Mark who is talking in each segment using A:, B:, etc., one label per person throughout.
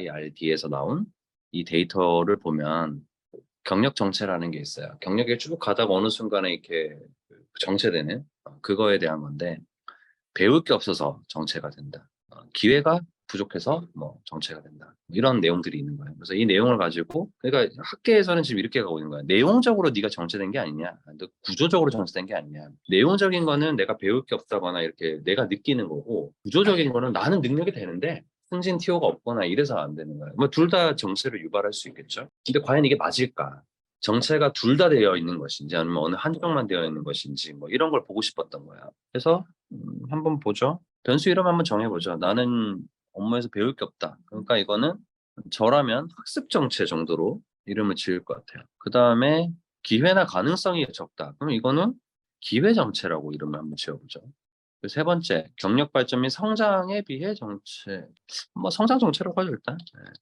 A: DIRD에서 나온 이 데이터를 보면 경력 정체라는 게 있어요. 경력이 쭉 가다가 어느 순간에 이렇게 정체되는 그거에 대한 건데 배울 게 없어서 정체가 된다. 기회가 부족해서 뭐 정체가 된다. 이런 내용들이 있는 거예요. 그래서 이 내용을 가지고 그러니까 학계에서는 지금 이렇게 가고 있는 거예요. 내용적으로 네가 정체된 게 아니냐, 구조적으로 정체된 게 아니냐. 내용적인 거는 내가 배울 게 없다거나 이렇게 내가 느끼는 거고, 구조적인 거는 나는 능력이 되는데 승진 티오가 없거나 이래서 안 되는 거예요. 뭐 둘 다 정체를 유발할 수 있겠죠. 근데 과연 이게 맞을까? 정체가 둘 다 되어 있는 것인지 아니면 어느 한쪽만 되어 있는 것인지 뭐 이런 걸 보고 싶었던 거야. 그래서 한번 보죠. 변수 이름 한번 정해보죠. 나는 업무에서 배울 게 없다. 그러니까 이거는 저라면 학습 정체 정도로 이름을 지을 것 같아요. 그 다음에 기회나 가능성이 적다. 그럼 이거는 기회 정체라고 이름을 한번 지어보죠. 그 세 번째, 경력 발전 및 성장에 비해 정체. 뭐 성장 정체라고 하죠 일단. 네.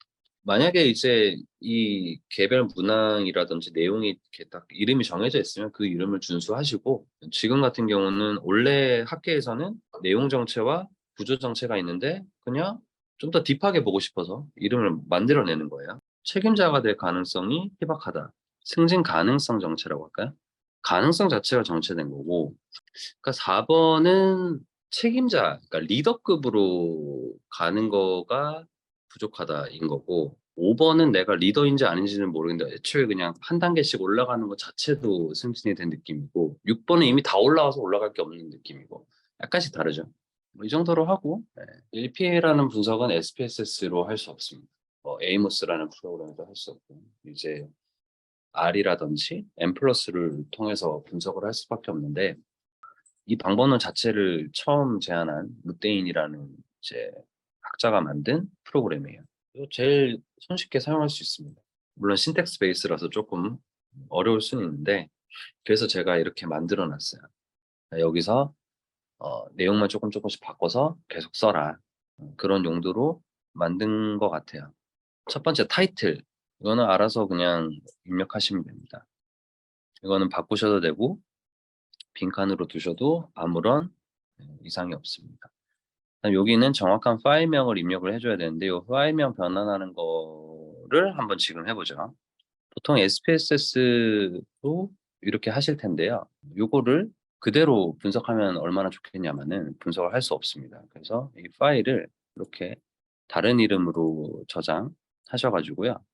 A: 만약에 이제 이 개별 문항이라든지 내용이 이렇게 딱 이름이 정해져 있으면 그 이름을 준수하시고, 지금 같은 경우는 원래 학계에서는 내용 정체와 구조 정체가 있는데 그냥 좀 더 딥하게 보고 싶어서 이름을 만들어내는 거예요. 책임자가 될 가능성이 희박하다. 승진 가능성 정체라고 할까요? 가능성 자체가 정체된 거고, 그러니까 4번은 책임자, 그러니까 리더급으로 가는 거가 부족하다인 거고, 5번은 내가 리더인지 아닌지는 모르겠는데 애초에 그냥 한 단계씩 올라가는 것 자체도 승진이 된 느낌이고, 6번은 이미 다 올라와서 올라갈 게 없는 느낌이고, 약간씩 다르죠. 뭐 이 정도로 하고, LPA라는 분석은 SPSS로 할 수 없습니다. 뭐 에이모스라는 프로그램도 할 수 없고, 이제 R이라든지 M 플러스를 통해서 분석을 할 수밖에 없는데, 이 방법론 자체를 처음 제안한 루테인이라는 이제 학자가 만든 프로그램이에요. 제일 손쉽게 사용할 수 있습니다. 물론 신텍스 베이스라서 조금 어려울 수는 있는데, 그래서 제가 이렇게 만들어 놨어요. 여기서 내용만 조금씩 바꿔서 계속 써라. 그런 용도로 만든 것 같아요. 첫 번째 타이틀. 이거는 알아서 그냥 입력하시면 됩니다. 이거는 바꾸셔도 되고 빈칸으로 두셔도 아무런 이상이 없습니다. 여기는 정확한 파일명을 입력을 해줘야 되는데 이 파일명 변환하는 거를 한번 지금 해보죠. 보통 SPSS도 이렇게 하실 텐데요. 이거를 그대로 분석하면 얼마나 좋겠냐면은 분석을 할 수 없습니다. 그래서 이 파일을 이렇게 다른 이름으로 저장하셔가지고요.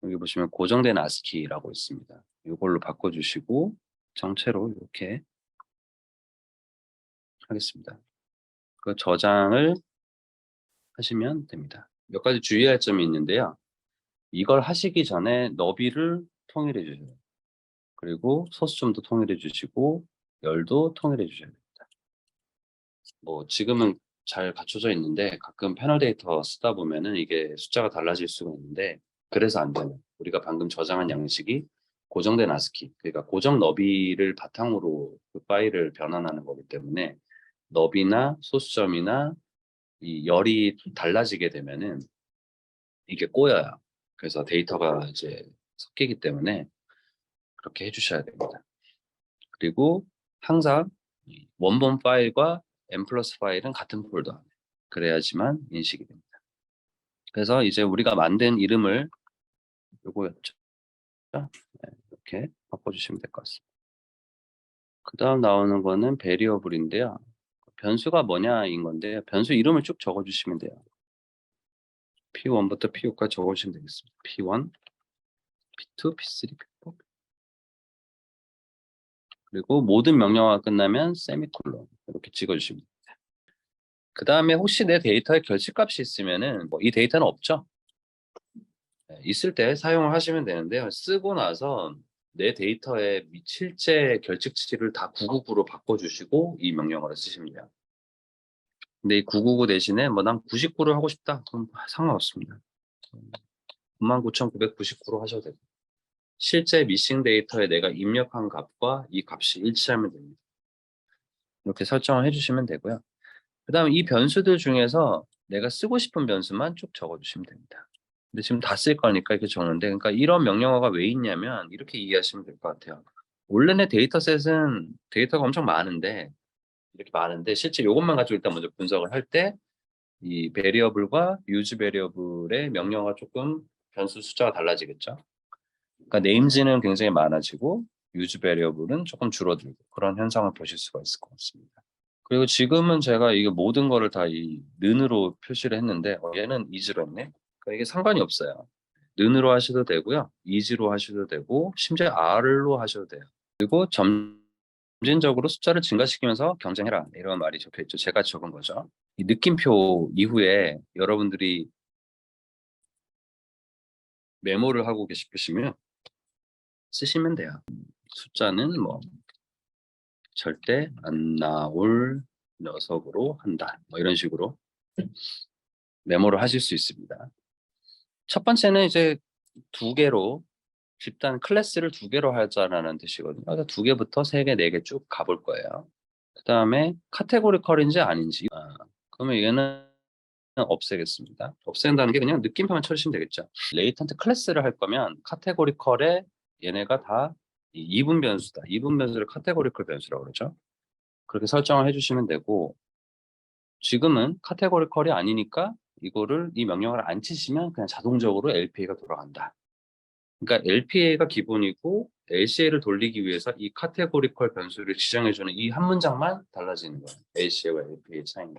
A: 여기 보시면 고정된 ASCII라고 있습니다. 이걸로 바꿔주시고 정체로 이렇게 하겠습니다. 그 저장을 하시면 됩니다. 몇 가지 주의할 점이 있는데요. 이걸 하시기 전에 너비를 통일해 주세요. 그리고 소수점도 통일해 주시고 열도 통일해 주셔야 됩니다. 뭐 지금은 잘 갖춰져 있는데 가끔 패널 데이터 쓰다 보면은 이게 숫자가 달라질 수가 있는데, 그래서 안 되는, 우리가 방금 저장한 양식이 고정된 ASCII, 그러니까 고정 너비를 바탕으로 그 파일을 변환하는 거기 때문에 너비나 소수점이나 이 열이 달라지게 되면은 이게 꼬여요. 그래서 데이터가 이제 섞이기 때문에 그렇게 해주셔야 됩니다. 그리고 항상 이 원본 파일과 M 플러스 파일은 같은 폴더 안에 그래야지만 인식이 됩니다. 그래서 이제 우리가 만든 이름을 요거였죠. 네, 이렇게 바꿔주시면 될 것 같습니다. 그 다음 나오는 거는 베리어블인데요. 변수가 뭐냐인 건데 변수 이름을 쭉 적어주시면 돼요. P1부터 P6까지 적어주시면 되겠습니다. P1, P2, P3, P4. 그리고 모든 명령어가 끝나면 세미콜론 이렇게 찍어주시면 됩니다. 그 다음에 혹시 내 데이터에 결집값이 있으면은 뭐 이 데이터는 없죠. 있을 때 사용을 하시면 되는데요. 쓰고 나서 내 데이터의 실제 결집치를 다 999로 바꿔주시고 이 명령어를 쓰시면 돼요. 근데 이 999 대신에 뭐 난 99를 하고 싶다. 그럼 상관없습니다. 99,999로 하셔도 되고. 실제 미싱 데이터에 내가 입력한 값과 이 값이 일치하면 됩니다. 이렇게 설정을 해주시면 되고요. 그 다음에 이 변수들 중에서 내가 쓰고 싶은 변수만 쭉 적어주시면 됩니다. 근데 지금 다 쓸 거니까 이렇게 적는데, 그러니까 이런 명령어가 왜 있냐면 이렇게 이해하시면 될 것 같아요. 원래 내 데이터셋은 데이터가 엄청 많은데, 이렇게 많은데 실제 이것만 가지고 일단 먼저 분석을 할 때 이 베리어블과 유즈 베리어블의 명령어가 조금 변수 숫자가 달라지겠죠. 그러니까 네임즈는 굉장히 많아지고 유즈 베리어블은 조금 줄어들고 그런 현상을 보실 수가 있을 것 같습니다. 그리고 지금은 제가 이게 모든 거를 다 이 는으로 표시를 했는데 얘는 is로 했네. 그러니까 이게 상관이 없어요. 는으로 하셔도 되고요. is로 하셔도 되고 심지어 r로 하셔도 돼요. 그리고 점진적으로 숫자를 증가시키면서 경쟁해라 이런 말이 적혀 있죠. 제가 적은 거죠. 이 느낌표 이후에 여러분들이 메모를 하고 계시면 쓰시면 돼요. 숫자는 뭐 절대 안 나올 녀석으로 한다. 뭐 이런 식으로 메모를 하실 수 있습니다. 첫 번째는 이제 두 개로 집단 클래스를 두 개로 하자라는 뜻이거든요. 그래서 두 개부터 세 개, 네 개 쭉 가볼 거예요. 그 다음에 카테고리컬인지 아닌지. 그러면 얘는 없애겠습니다. 없앤다는 게 그냥 느낌표만 쳐주시면 되겠죠. 레이턴트 클래스를 할 거면 카테고리컬에 얘네가 다 이분 변수다. 이분 변수를 카테고리컬 변수라고 그러죠. 그렇게 설정을 해주시면 되고 지금은 카테고리컬이 아니니까 이거를 이 명령어를 안 치시면 그냥 자동적으로 LPA가 돌아간다. 그러니까 LPA가 기본이고 LCA를 돌리기 위해서 이 카테고리컬 변수를 지정해주는 이 한 문장만 달라지는 거예요. LCA와 LPA의 차이는.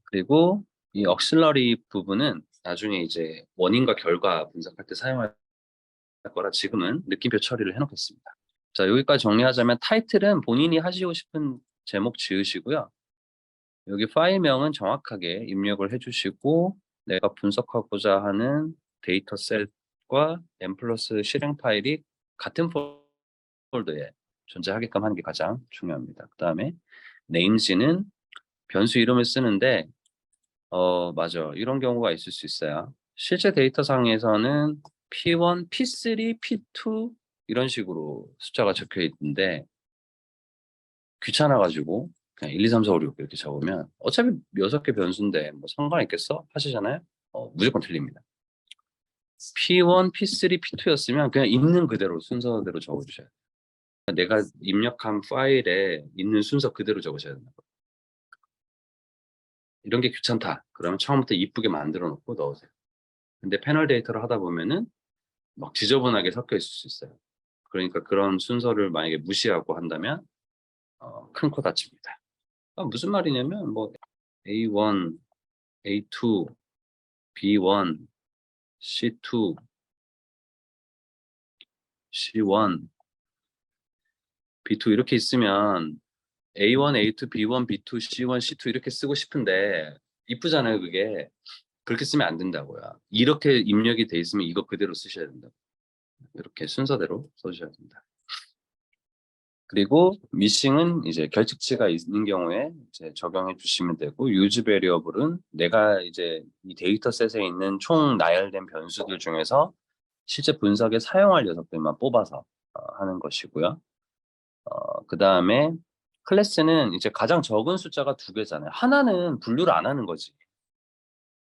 A: 그리고 이 억실러리 부분은 나중에 이제 원인과 결과 분석할 때 사용할 거라 지금은 느낌표 처리를 해놓겠습니다. 자, 여기까지 정리하자면 타이틀은 본인이 하시고 싶은 제목 지으시고요. 여기 파일명은 정확하게 입력을 해주시고 내가 분석하고자 하는 데이터 셋과 M 플러스 실행 파일이 같은 폴더에 존재하게끔 하는 게 가장 중요합니다. 그 다음에 names는 변수 이름을 쓰는데 맞아. 이런 경우가 있을 수 있어요. 실제 데이터상에서는 P1, P3, P2 이런 식으로 숫자가 적혀 있는데 귀찮아가지고 그냥 1, 2, 3, 4, 5, 6 이렇게 적으면 어차피 6개 변수인데 뭐 상관 있겠어? 하시잖아요. 무조건 틀립니다. P1, P3, P2였으면 그냥 있는 그대로 순서대로 적어주셔야 돼요. 내가 입력한 파일에 있는 순서 그대로 적으셔야 된다. 이런 게 귀찮다. 그러면 처음부터 이쁘게 만들어 놓고 넣으세요. 근데 패널 데이터를 하다 보면은 막 지저분하게 섞여 있을 수 있어요. 그러니까 그런 순서를 만약에 무시하고 한다면 큰 코 다칩니다. 무슨 말이냐면 뭐 A1, A2, B1, C2, C1, B2 이렇게 있으면 A1, A2, B1, B2, C1, C2 이렇게 쓰고 싶은데 이쁘잖아요 그게. 그렇게 쓰면 안 된다고요. 이렇게 입력이 돼 있으면 이거 그대로 쓰셔야 된다고. 이렇게 순서대로 써주셔야 된다. 그리고 미싱은 이제 결측치가 있는 경우에 이제 적용해 주시면 되고 유즈 베리어블은 내가 이제 이 데이터셋에 있는 총 나열된 변수들 중에서 실제 분석에 사용할 녀석들만 뽑아서 하는 것이고요. 그 다음에 클래스는 이제 가장 적은 숫자가 두 개잖아요. 하나는 분류를 안 하는 거지.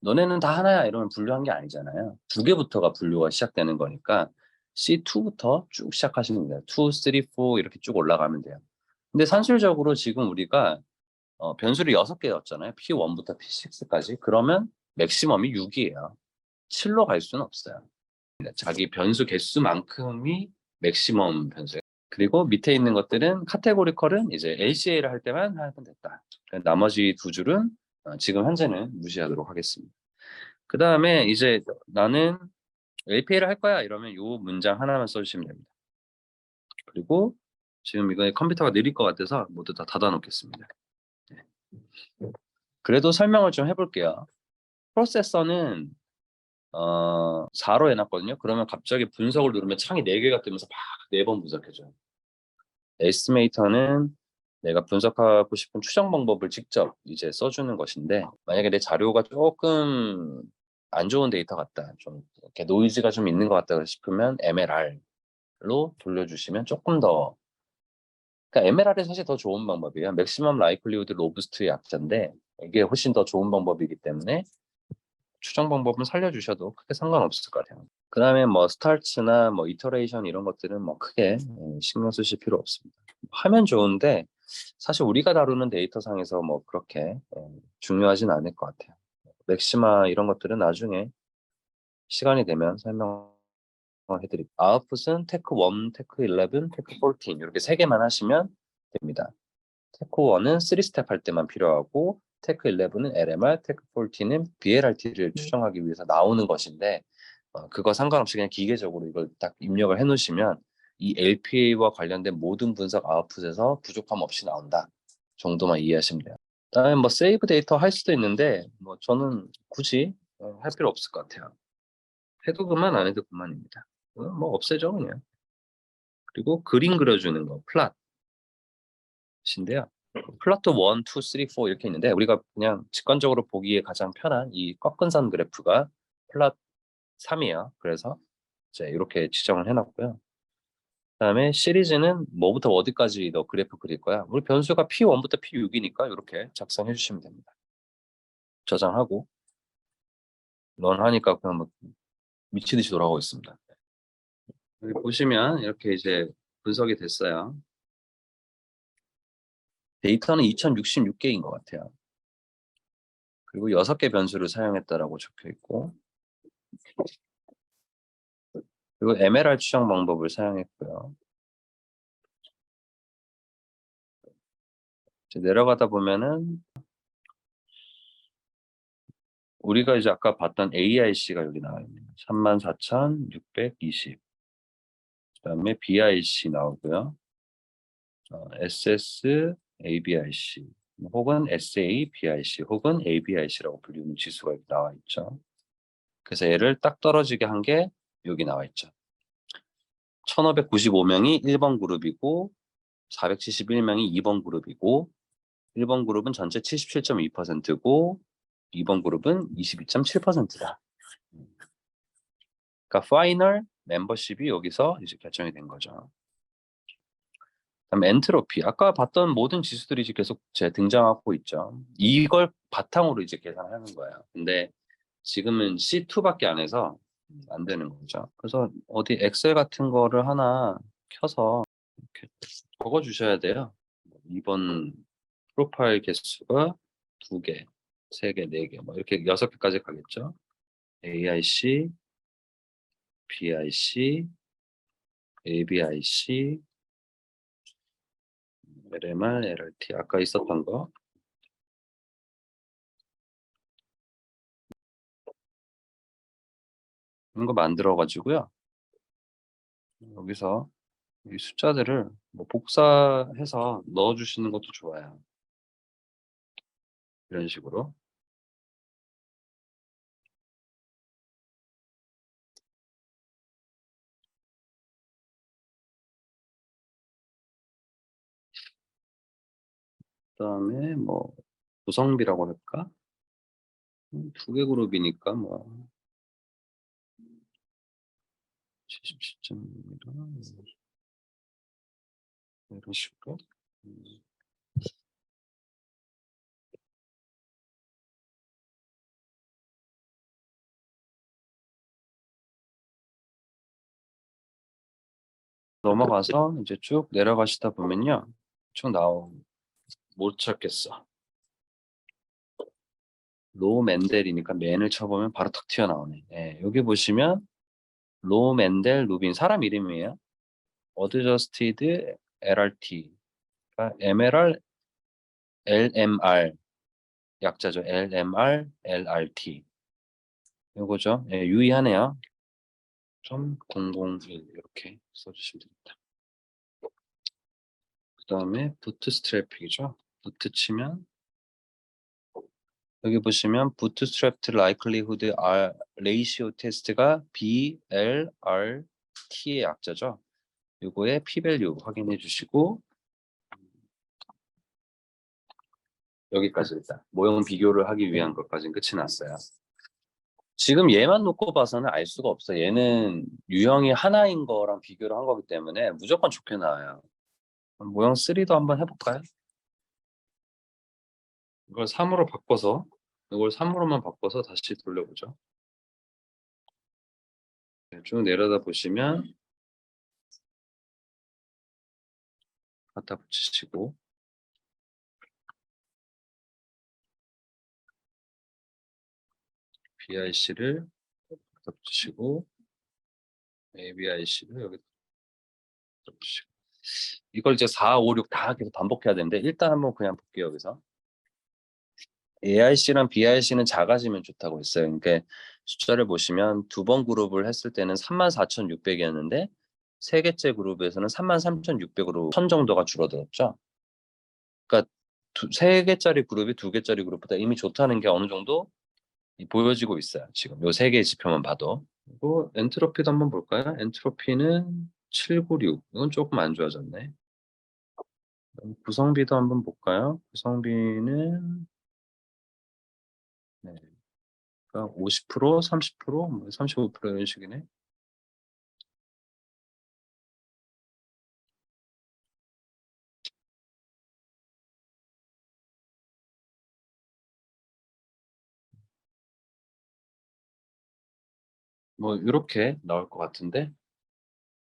A: 너네는 다 하나야 이러면 분류한 게 아니잖아요. 두 개부터가 분류가 시작되는 거니까 C2부터 쭉 시작하시면 돼요. 2, 3, 4 이렇게 쭉 올라가면 돼요. 근데 산술적으로 지금 우리가 변수를 6개였잖아요. P1부터 P6까지. 그러면 맥시멈이 6이에요. 7로 갈 수는 없어요. 자기 변수 개수만큼이 맥시멈 변수예요. 그리고 밑에 있는 것들은 카테고리컬은 이제 LCA를 할 때만 하면 됐다. 나머지 두 줄은 지금 현재는 무시하도록 하겠습니다. 그 다음에 이제 나는 LPA를 할 거야 이러면 이 문장 하나만 써주시면 됩니다. 그리고 지금 이거 컴퓨터가 느릴 것 같아서 모두 다 닫아 놓겠습니다. 그래도 설명을 좀 해볼게요. 프로세서는 4로 해놨거든요. 그러면 갑자기 분석을 누르면 창이 4개가 뜨면서 막 4번 분석해줘요. 에스티메이터는 내가 분석하고 싶은 추정 방법을 직접 이제 써주는 것인데 만약에 내 자료가 조금 안 좋은 데이터 같다, 좀 이렇게 노이즈가 좀 있는 것 같다 싶으면 MLR로 돌려주시면 조금 더, 그러니까 MLR이 사실 더 좋은 방법이에요. 맥시멈 라이클리후드 로부스트의 약자인데 이게 훨씬 더 좋은 방법이기 때문에 추정 방법은 살려주셔도 크게 상관없을 것 같아요. 그 다음에 뭐 스타츠나 뭐 이터레이션 이런 것들은 뭐 크게 신경 쓰실 필요 없습니다. 하면 좋은데 사실 우리가 다루는 데이터상에서 뭐 그렇게 중요하진 않을 것 같아요. 맥시마 이런 것들은 나중에 시간이 되면 설명해드릴게요. 아웃풋은 테크 1, 테크 11, 테크 14 이렇게 3개만 하시면 됩니다. 테크 1은 3스텝 할 때만 필요하고 테크 11은 LMR, 테크 14는 BLRT를 추정하기 위해서 나오는 것인데 그거 상관없이 그냥 기계적으로 이걸 딱 입력을 해놓으시면 이 LPA와 관련된 모든 분석 아웃풋에서 부족함 없이 나온다 정도만 이해하시면 돼요. 그다음에 뭐 세이브 데이터 할 수도 있는데 뭐 저는 굳이 할 필요 없을 것 같아요. 해도 그만 안 해도 그만입니다. 뭐 없애죠 그냥. 그리고 그림 그려주는 거 플랫인데요. 플러트 1, 2, 3, 4 이렇게 있는데 우리가 그냥 직관적으로 보기에 가장 편한 이 꺾은 선 그래프가 플랫 3이에요. 그래서 이제 이렇게 지정을 해놨고요. 그다음에 시리즈는 뭐부터 어디까지 너 그래프 그릴 거야? 우리 변수가 P1부터 P6이니까 이렇게 작성해 주시면 됩니다. 저장하고 런 하니까 그냥 뭐 미치듯이 돌아가고 있습니다. 여기 보시면 이렇게 이제 분석이 됐어요. 데이터는 2066개인 것 같아요. 그리고 6개 변수를 사용했다라고 적혀 있고 그리고 MLR 추정 방법을 사용했고요. 이제 내려가다 보면은 우리가 이제 아까 봤던 AIC가 여기 나와 있네요. 34,620. 그다음에 BIC 나오고요. SS, ABIC 혹은 SA, BIC 혹은 ABIC라고 불리는 지수가 여기 나와 있죠. 그래서 얘를 딱 떨어지게 한 게 여기 나와 있죠. 1595명이 1번 그룹이고 471명이 2번 그룹이고 1번 그룹은 전체 77.2%고 2번 그룹은 22.7%다. 그러니까 파이널 멤버십이 여기서 이제 결정이 된 거죠. 그다음 엔트로피 아까 봤던 모든 지수들이 이제 계속 등장하고 있죠. 이걸 바탕으로 이제 계산하는 거예요. 근데 지금은 C2밖에 안 해서 안 되는 거죠. 그래서 어디 엑셀 같은 거를 하나 켜서 이렇게 적어 주셔야 돼요. 이번 프로파일 개수가 2개, 3개, 4개 뭐 이렇게 6개까지 가겠죠. AIC, BIC, ABIC, LMR, LRT 아까 있었던 거 이런 거 만들어 가지고요. 여기서 이 숫자들을 뭐 복사해서 넣어 주시는 것도 좋아요. 이런 식으로. 그다음에 뭐 구성비라고 할까? 2개 그룹이니까 뭐 77.1이라 이런 식으로. 음. 넘어가서 이제 쭉 내려가시다 보면요. 쭉 못 찾겠어. 로 맨델이니까 맨을 쳐보면 바로 탁 튀어나오네. 예, 여기 보시면 로 맨델 루빈 사람 이름이에요. 어드저스티드 LRT MLR LMR 약자죠. LMR LRT 이거죠. 예, 유의하네요. 001 이렇게 써주시면 됩니다. 그 다음에 부트스트래픽이죠. 부트 치면 여기 보시면 부트스트랩트 라이클리후드 R 레이시오 테스트가 BLRT의 약자죠. 요거의 p-value 확인해 주시고 여기까지 일단 모형 비교를 하기 위한 것까지는 끝이 났어요. 지금 얘만 놓고 봐서는 알 수가 없어요. 얘는 유형이 하나인 거랑 비교를 한 거기 때문에 무조건 좋게 나와요. 모형 3도 한번 해볼까요? 이걸 3으로 바꿔서 이걸 3으로만 바꿔서 다시 돌려보죠. 네, 쭉 내려다 보시면 갖다 붙이시고 BIC를 여기다 붙이시고 ABIC를 여기다 붙이시고 이걸 이제 4, 5, 6 다 계속 반복해야 되는데 일단 한번 그냥 볼게요. 여기서 AIC랑 BIC는 작아지면 좋다고 했어요. 그러니까 숫자를 보시면 두 번 그룹을 했을 때는 34,600이었는데 세 개째 그룹에서는 33,600으로 1,000 정도가 줄어들었죠. 그러니까 세 개짜리 그룹이 두 개짜리 그룹보다 이미 좋다는 게 어느 정도 보여지고 있어요. 지금 요 세 개의 지표만 봐도. 그리고 엔트로피도 한번 볼까요? 엔트로피는 796. 이건 조금 안 좋아졌네. 구성비도 한번 볼까요? 구성비는 네. 그러니까 50%, 30%, 35% 이런 식이네. 뭐 이렇게 나올 것 같은데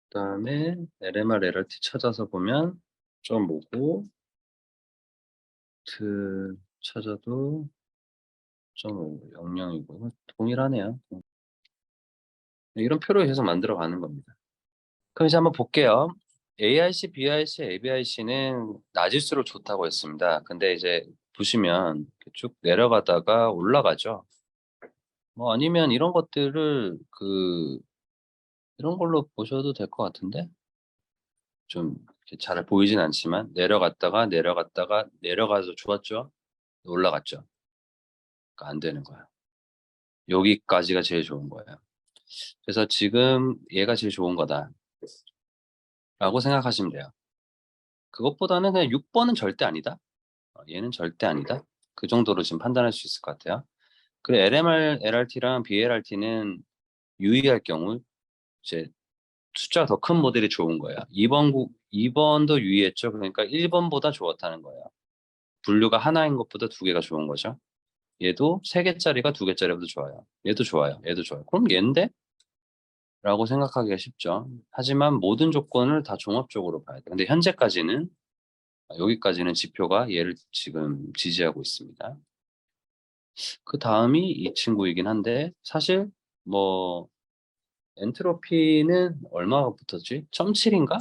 A: 그다음에 LMR, LRT 찾아서 보면 좀 오고 찾아도 좀 00이고 동일하네요. 이런 표로 계속 만들어 가는 겁니다. 그럼 이제 한번 볼게요. AIC, BIC, ABIC는 낮을수록 좋다고 했습니다. 근데 이제 보시면 이렇게 쭉 내려가다가 올라가죠. 뭐 아니면 이런 것들을 이런 걸로 보셔도 될 것 같은데 좀 이렇게 잘 보이진 않지만 내려갔다가 내려가서 좋았죠. 올라갔죠. 그러니까 안 되는 거예요. 여기까지가 제일 좋은 거예요. 그래서 지금 얘가 제일 좋은 거다라고 생각하시면 돼요. 그것보다는 그냥 6번은 절대 아니다. 얘는 절대 아니다. 그 정도로 지금 판단할 수 있을 것 같아요. 그리고 LMR, LRT랑 BLRT는 유의할 경우 이제 숫자가 더 큰 모델이 좋은 거예요. 2번도 유의했죠. 그러니까 1번보다 좋았다는 거예요. 분류가 하나인 것보다 두 개가 좋은 거죠. 얘도 세 개짜리가 두 개짜리보다 좋아요. 얘도 좋아요. 얘도 좋아요. 그럼 얘인데? 라고 생각하기가 쉽죠. 하지만 모든 조건을 다 종합적으로 봐야 돼요. 근데 현재까지는 여기까지는 지표가 얘를 지금 지지하고 있습니다. 그 다음이 이 친구이긴 한데 사실 뭐 엔트로피는 얼마가 붙었지? 0.7인가?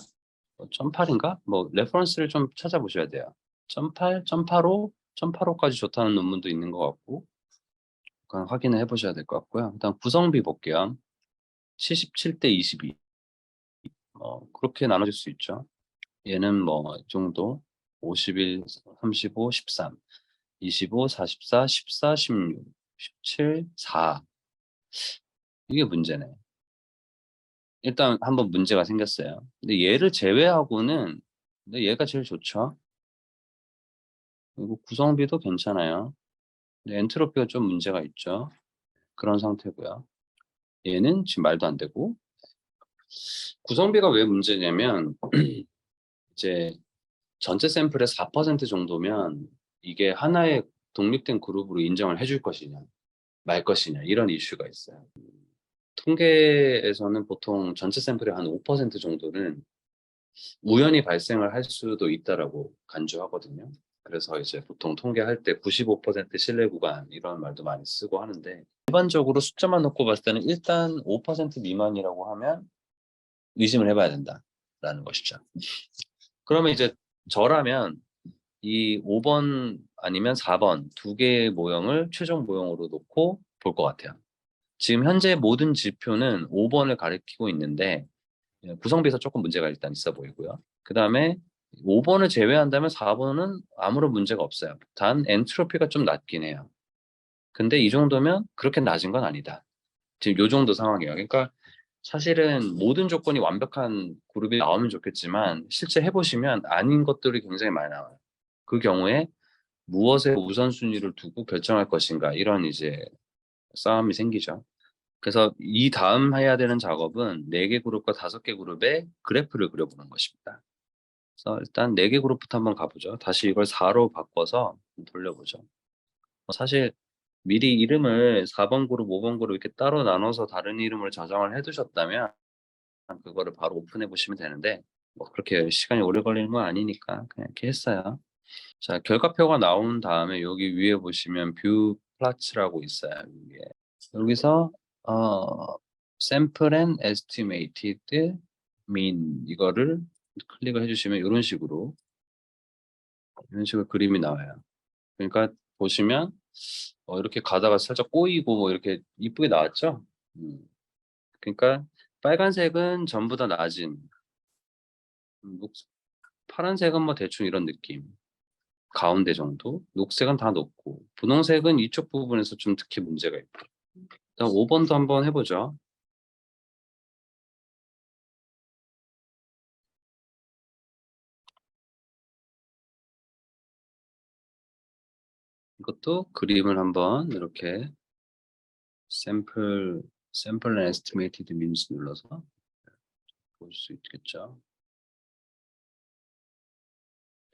A: 0.8인가? 뭐 레퍼런스를 좀 찾아보셔야 돼요. 0.8, 0.85, 0.85까지 좋다는 논문도 있는 것 같고 그건 확인을 해보셔야 될 것 같고요. 일단 구성비 볼게요. 77대 22. 그렇게 나눠질 수 있죠. 얘는 뭐 이 정도 51, 35, 13, 25, 44, 14, 16, 17, 4. 이게 문제네. 일단 한번 문제가 생겼어요. 근데 얘를 제외하고는 근데 얘가 제일 좋죠. 그리고 구성비도 괜찮아요. 근데 엔트로피가 좀 문제가 있죠. 그런 상태고요. 얘는 지금 말도 안 되고 구성비가 왜 문제냐면 이제 전체 샘플의 4% 정도면 이게 하나의 독립된 그룹으로 인정을 해줄 것이냐 말 것이냐 이런 이슈가 있어요. 통계에서는 보통 전체 샘플의 한 5% 정도는 우연히 발생을 할 수도 있다라고 간주하거든요. 그래서 이제 보통 통계할 때 95% 신뢰 구간 이런 말도 많이 쓰고 하는데 일반적으로 숫자만 놓고 봤을 때는 일단 5% 미만이라고 하면 의심을 해봐야 된다라는 것이죠. 그러면 이제 저라면 이 5번 아니면 4번 두 개의 모형을 최종 모형으로 놓고 볼 것 같아요. 지금 현재 모든 지표는 5번을 가리키고 있는데 구성비에서 조금 문제가 일단 있어 보이고요. 그 다음에 5번을 제외한다면 4번은 아무런 문제가 없어요. 단 엔트로피가 좀 낮긴 해요. 근데 이 정도면 그렇게 낮은 건 아니다. 지금 요 정도 상황이에요. 그러니까 사실은 모든 조건이 완벽한 그룹이 나오면 좋겠지만 실제 해보시면 아닌 것들이 굉장히 많이 나와요. 그 경우에 무엇에 우선순위를 두고 결정할 것인가 이런 이제 싸움이 생기죠. 그래서 이 다음 해야 되는 작업은 4개 그룹과 5개 그룹의 그래프를 그려보는 것입니다. 그래서 일단 4개 그룹부터 한번 가보죠. 다시 이걸 4로 바꿔서 돌려보죠. 사실 미리 이름을 4번 그룹, 5번 그룹 이렇게 따로 나눠서 다른 이름을 저장을 해두셨다면 그거를 바로 오픈해 보시면 되는데 뭐 그렇게 시간이 오래 걸리는 건 아니니까 그냥 이렇게 했어요. 자, 결과표가 나온 다음에 여기 위에 보시면 뷰 플라츠라고 있어요. 위에. 여기서 sample and estimated mean 이거를 클릭을 해주시면 이런 식으로 그림이 나와요. 그러니까 보시면 이렇게 가다가 살짝 꼬이고 뭐 이렇게 이쁘게 나왔죠. 그러니까 빨간색은 전부 다 낮은, 파란색은 뭐 대충 이런 느낌, 가운데 정도, 녹색은 다 높고, 분홍색은 이쪽 부분에서 좀 특히 문제가 있고. 일단 5번도 한번 해보죠. 이것도 그림을 한번 이렇게 sample and estimated means 눌러서 볼 수 있겠죠.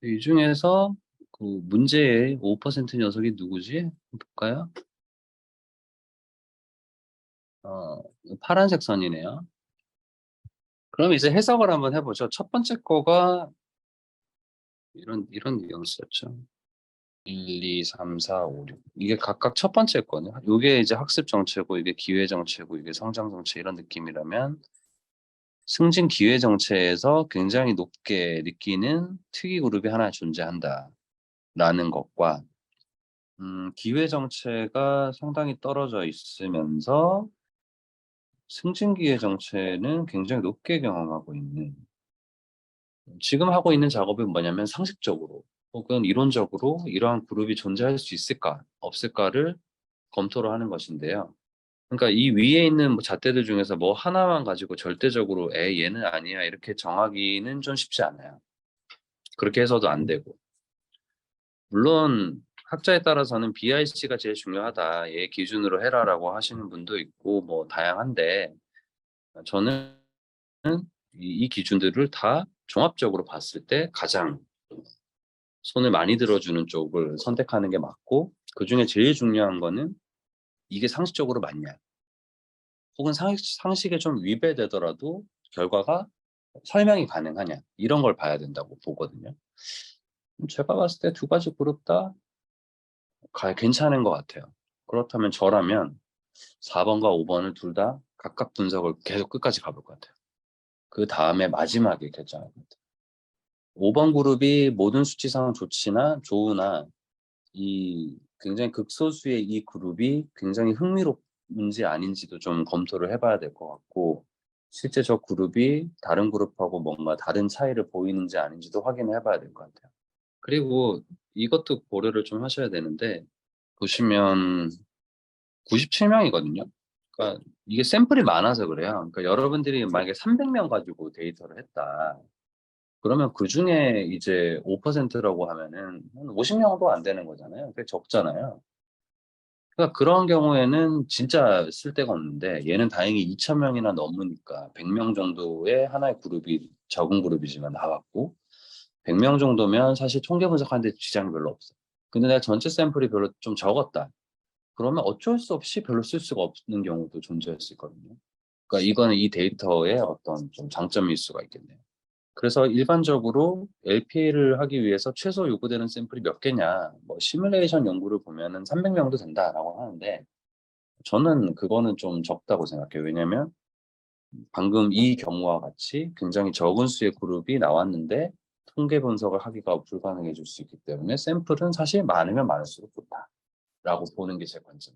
A: 이 중에서 그 문제의 5% 녀석이 누구지? 볼까요? 파란색 선이네요. 그럼 이제 해석을 한번 해보죠. 첫 번째 거가 이런 뉘앙스였죠. 1, 2, 3, 4, 5, 6. 이게 각각 첫 번째 거네. 이게 이제 학습 정체고, 이게 기회 정체고, 이게 성장 정체 이런 느낌이라면, 승진 기회 정체에서 굉장히 높게 느끼는 특이 그룹이 하나 존재한다라는 것과, 기회 정체가 상당히 떨어져 있으면서 승진 기회 정체는 굉장히 높게 경험하고 있는, 지금 하고 있는 작업이 뭐냐면 상식적으로 혹은 이론적으로 이러한 그룹이 존재할 수 있을까 없을까를 검토를 하는 것인데요. 그러니까 이 위에 있는 뭐 잣대들 중에서 뭐 하나만 가지고 절대적으로 얘는 아니야 이렇게 정하기는 좀 쉽지 않아요. 그렇게 해서도 안 되고, 물론 학자에 따라서는 BIC가 제일 중요하다, 얘 기준으로 해라라고 하시는 분도 있고 뭐 다양한데, 저는 이 기준들을 다 종합적으로 봤을 때 가장 손을 많이 들어주는 쪽을 선택하는 게 맞고, 그중에 제일 중요한 거는 이게 상식적으로 맞냐, 혹은 상식에 좀 위배되더라도 결과가 설명이 가능하냐, 이런 걸 봐야 된다고 보거든요. 제가 봤을 때 두 가지 그룹 다 괜찮은 것 같아요. 그렇다면 저라면 4번과 5번을 둘 다 각각 분석을 계속 끝까지 가볼 것 같아요. 그 다음에 마지막에 결정할 것 같아요. 5번 그룹이 모든 수치상 좋으나 이 굉장히 극소수의 이 그룹이 굉장히 흥미롭은지 아닌지도 좀 검토를 해봐야 될 것 같고, 실제 저 그룹이 다른 그룹하고 뭔가 다른 차이를 보이는지 아닌지도 확인해봐야 될 것 같아요. 그리고 이것도 고려를 좀 하셔야 되는데, 보시면 97명이거든요. 그러니까 이게 샘플이 많아서 그래요. 그러니까 여러분들이 만약에 300명 가지고 데이터를 했다, 그러면 그중에 이제 5%라고 하면은 한 50명도 안 되는 거잖아요. 그게 적잖아요. 그러니까 그런 경우에는 진짜 쓸데가 없는데, 얘는 다행히 2,000명이나 넘으니까 100명 정도의 하나의 그룹이, 적은 그룹이지만 나왔고, 100명 정도면 사실 통계 분석하는데 지장이 별로 없어. 근데 내가 전체 샘플이 별로 좀 적었다, 그러면 어쩔 수 없이 별로 쓸 수가 없는 경우도 존재할 수 있거든요. 그러니까 이거는 이 데이터의 어떤 좀 장점일 수가 있겠네요. 그래서 일반적으로 LPA를 하기 위해서 최소 요구되는 샘플이 몇 개냐, 뭐 시뮬레이션 연구를 보면은 300명도 된다라고 하는데, 저는 그거는 좀 적다고 생각해요. 왜냐면 방금 이 경우와 같이 굉장히 적은 수의 그룹이 나왔는데 통계 분석을 하기가 불가능해질 수 있기 때문에 샘플은 사실 많으면 많을수록 좋다라고 보는 게 제 관점.